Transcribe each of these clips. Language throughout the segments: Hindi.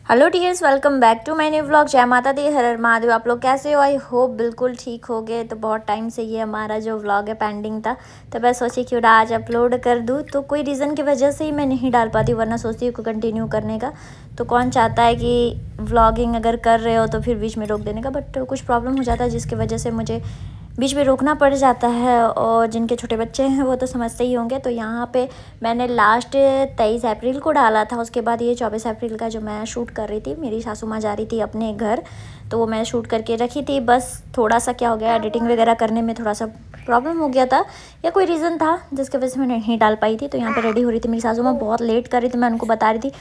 Hello dears, welcome back to my new vlog. जय माता दी, हर हर महादेव। आप लोग कैसे हो? आई होप बिल्कुल ठीक हो गए। तो बहुत टाइम से ये हमारा जो व्लॉग है पेंडिंग था, तो मैं सोची क्यों ना आज अपलोड कर दूँ। तो कोई रीज़न की वजह से ही मैं नहीं डाल पाती, वरना सोचती हूँ कंटिन्यू करने का। तो कौन चाहता है कि व्लॉगिंग अगर कर रहे हो तो फिर बीच में रोक देने का, बट कुछ प्रॉब्लम हो जाता है जिसकी वजह से मुझे बीच में रोकना पड़ जाता है। और जिनके छोटे बच्चे हैं वो तो समझते ही होंगे। तो यहाँ पे मैंने लास्ट 23 अप्रैल को डाला था। उसके बाद ये 24 अप्रैल का जो मैं शूट कर रही थी, मेरी सासू माँ जा रही थी अपने घर, तो वो मैं शूट करके रखी थी। बस थोड़ा सा क्या हो गया, एडिटिंग वगैरह करने में थोड़ा सा प्रॉब्लम हो गया था या कोई रीज़न था जिसकी वजह से मैं नहीं डाल पाई थी। तो यहाँ पे रेडी हो रही थी, मेरी सासू माँ बहुत लेट कर रही थी। मैं उनको बता रही थी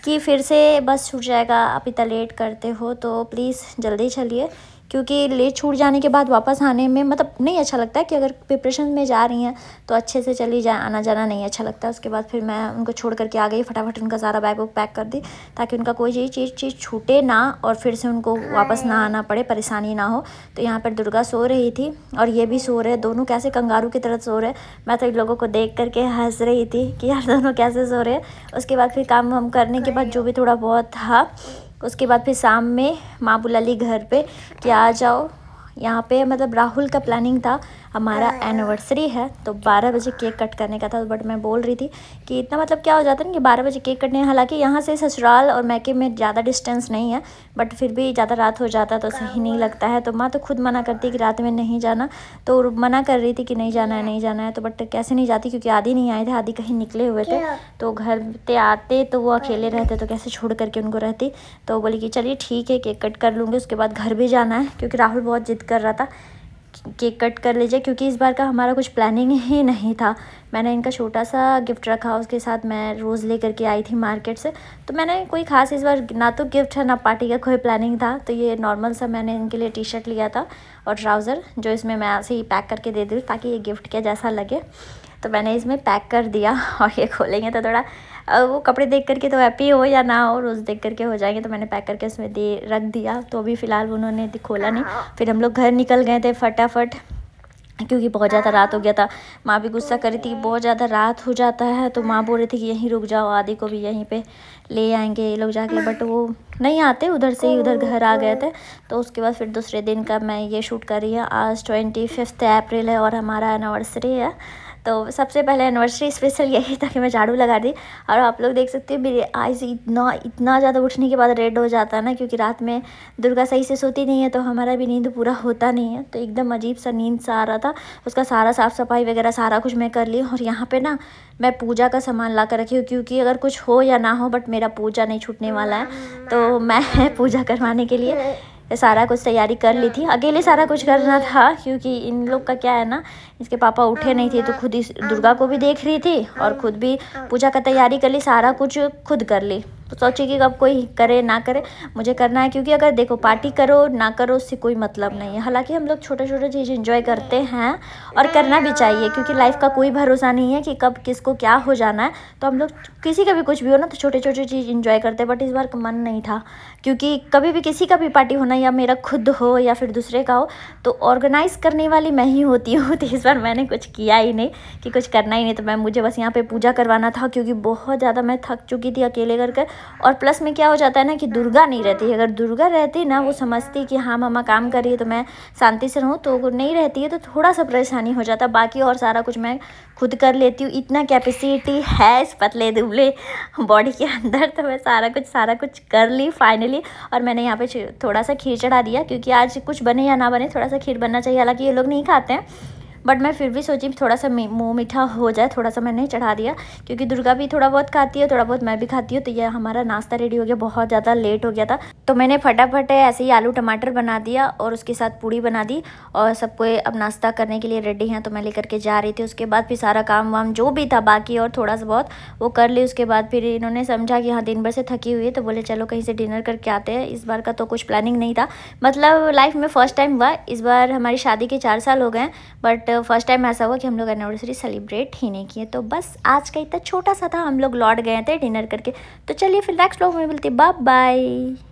कि फिर से बस छूट जाएगा, आप इतना लेट करते हो तो प्लीज़ जल्दी चलिए, क्योंकि लेट छूट जाने के बाद वापस आने में मतलब नहीं अच्छा लगता है। कि अगर प्रिपरेशन में जा रही हैं तो अच्छे से चली जाए, आना जाना नहीं अच्छा लगता। उसके बाद फिर मैं उनको छोड़ करके आ गई, फटाफट उनका सारा बैग वैग पैक कर दी ताकि उनका कोई चीज़ छूटे ना और फिर से उनको वापस ना आना पड़े, परेशानी ना हो। तो यहाँ पर दुर्गा सो रही थी और ये भी सो रहे, दोनों कैसे कंगारू की तरह सो रहे। मैं तो इन लोगों को देख करके हंस रही थी कि यार दोनों कैसे सो रहे। उसके बाद फिर काम वाम करने के बाद जो भी थोड़ा बहुत था, उसके बाद फिर शाम में माँ बुला ली घर पे कि आ जाओ यहाँ पे। मतलब राहुल का प्लानिंग था, हमारा एनिवर्सरी है तो 12 बजे केक कट करने का था। बट मैं बोल रही थी कि इतना मतलब क्या हो जाता है ना कि 12 बजे केक कटने, हालांकि यहाँ से ससुराल और मैके में ज़्यादा डिस्टेंस नहीं है, बट फिर भी ज़्यादा रात हो जाता तो सही नहीं लगता है। तो माँ तो खुद मना करती कि रात में नहीं जाना, तो मना कर रही थी कि नहीं जाना है नहीं जाना है। तो बट कैसे नहीं जाती, क्योंकि आदि नहीं आए थे, आदि कहीं निकले हुए थे। तो घर पे आते तो वो अकेले रहते, तो कैसे छोड़ करके उनको रहती। तो बोली कि चलिए ठीक है, केक कट कर लूँगी, उसके बाद घर भी जाना है। क्योंकि राहुल बहुत जिद कर रहा था केक कट कर लीजिए, क्योंकि इस बार का हमारा कुछ प्लानिंग ही नहीं था। मैंने इनका छोटा सा गिफ्ट रखा, उसके साथ मैं रोज़ लेकर के आई थी मार्केट से। तो मैंने कोई ख़ास इस बार ना तो गिफ्ट है ना पार्टी का कोई प्लानिंग था। तो ये नॉर्मल सा मैंने इनके लिए टी शर्ट लिया था और ट्राउज़र, जो इसमें मैं ऐसे ही पैक करके दे दूँ ताकि ये गिफ्ट के जैसा लगे। तो मैंने इसमें पैक कर दिया और ये खोलेंगे तो थोड़ा वो कपड़े देख करके तो हैप्पी हो या ना हो, रोज़ देख करके हो जाएंगे। तो मैंने पैक करके उसमें रख दिया। तो अभी फ़िलहाल उन्होंने खोला नहीं। फिर हम लोग घर निकल गए थे फटाफट, क्योंकि बहुत ज़्यादा रात हो गया था। माँ भी गुस्सा कर रही थी कि बहुत ज़्यादा रात हो जाता है। तो माँ बोल रही थी कि यहीं रुक जाओ, आदि को भी यहीं पे ले आएंगे ये लोग जाके, बट वो नहीं आते, उधर से ही उधर घर आ गए थे। तो उसके बाद फिर दूसरे दिन का मैं ये शूट कर रही हूँ। आज 25 अप्रैल है और हमारा एनिवर्सरी है। तो सबसे पहले एनिवर्सरी स्पेशल यही था कि मैं झाड़ू लगा दी। और आप लोग देख सकते हैं मेरे आइज़ इतना ज़्यादा उठने के बाद रेड हो जाता है ना, क्योंकि रात में दुर्गा सही से सोती नहीं है तो हमारा भी नींद पूरा होता नहीं है। तो एकदम अजीब सा नींद सा आ रहा था। उसका सारा साफ़ सफाई वगैरह सारा कुछ मैं कर ली। और यहाँ पे ना मैं पूजा का सामान ला कर रखी हूँ, क्योंकि अगर कुछ हो या ना हो बट मेरा पूजा नहीं छूटने वाला है। तो मैं पूजा करवाने के लिए सारा कुछ तैयारी कर ली थी। अकेले सारा कुछ करना था, क्योंकि इन लोग का क्या है ना, इसके पापा उठे नहीं थे। तो खुद इस दुर्गा को भी देख रही थी और खुद भी पूजा का तैयारी कर ली, सारा कुछ खुद कर ली। तो सोची कि अब कोई करे ना करे, मुझे करना है। क्योंकि अगर देखो पार्टी करो ना करो उससे कोई मतलब नहीं है। हालांकि हम लोग छोटे छोटे चीज़ एंजॉय करते हैं और करना भी चाहिए, क्योंकि लाइफ का कोई भरोसा नहीं है कि कब किसको क्या हो जाना है। तो हम लोग किसी का भी कुछ भी हो ना तो छोटे छोटे चीज़ एंजॉय करते हैं। बट इस बार का मन नहीं था, क्योंकि कभी भी किसी का भी पार्टी होना, या मेरा खुद हो या फिर दूसरे का हो, तो ऑर्गेनाइज़ करने वाली मैं ही होती हूँ। तो इस बार मैंने कुछ किया ही नहीं कि कुछ करना ही नहीं। तो मुझे बस यहाँ पे पूजा करवाना था, क्योंकि बहुत ज़्यादा मैं थक चुकी थी अकेले करके। और प्लस में क्या हो जाता है ना कि दुर्गा नहीं रहती। अगर दुर्गा रहती ना, वो समझती कि हाँ मम्मा काम कर रही है तो मैं शांति से रहूँ, तो नहीं रहती है तो थोड़ा सा परेशानी हो जाता। बाकी और सारा कुछ मैं खुद कर लेती हूँ। इतना कैपेसिटी है इस पतले दुबले बॉडी के अंदर, तो मैं सारा कुछ कर ली फाइनली। और मैंने यहाँ पे थोड़ा सा खीर चढ़ा दिया, क्योंकि आज कुछ बने या ना बने थोड़ा सा खीर बनना चाहिए। हालांकि ये लोग नहीं खाते हैं, बट मैं फिर भी सोची थोड़ा सा मुँह मीठा हो जाए, थोड़ा सा मैंने चढ़ा दिया। क्योंकि दुर्गा भी थोड़ा बहुत खाती है, थोड़ा बहुत मैं भी खाती हूँ। तो ये हमारा नाश्ता रेडी हो गया, बहुत ज़्यादा लेट हो गया था। तो मैंने फटाफट ऐसे ही आलू टमाटर बना दिया और उसके साथ पूड़ी बना दी। और सबको अब नाश्ता करने के लिए रेडी हैं, तो मैं लेकर के जा रही थी। उसके बाद फिर सारा काम वाम जो भी था बाकी और थोड़ा सा बहुत वो कर ली। उसके बाद फिर इन्होंने समझा कि हाँ दिन भर से थकी हुई है, तो बोले चलो कहीं से डिनर करके आते हैं। इस बार का तो कुछ प्लानिंग नहीं था, मतलब लाइफ में फ़र्स्ट टाइम हुआ। इस बार हमारी शादी के 4 साल हो गए, बट फर्स्ट टाइम ऐसा हुआ कि हम लोग एनिवर्सरी सेलिब्रेट ही नहीं किए। तो बस आज का इतना छोटा सा था, हम लोग लौट गए थे डिनर करके। तो चलिए फिर नेक्स्ट व्लॉग में मिलते, बाय बाय।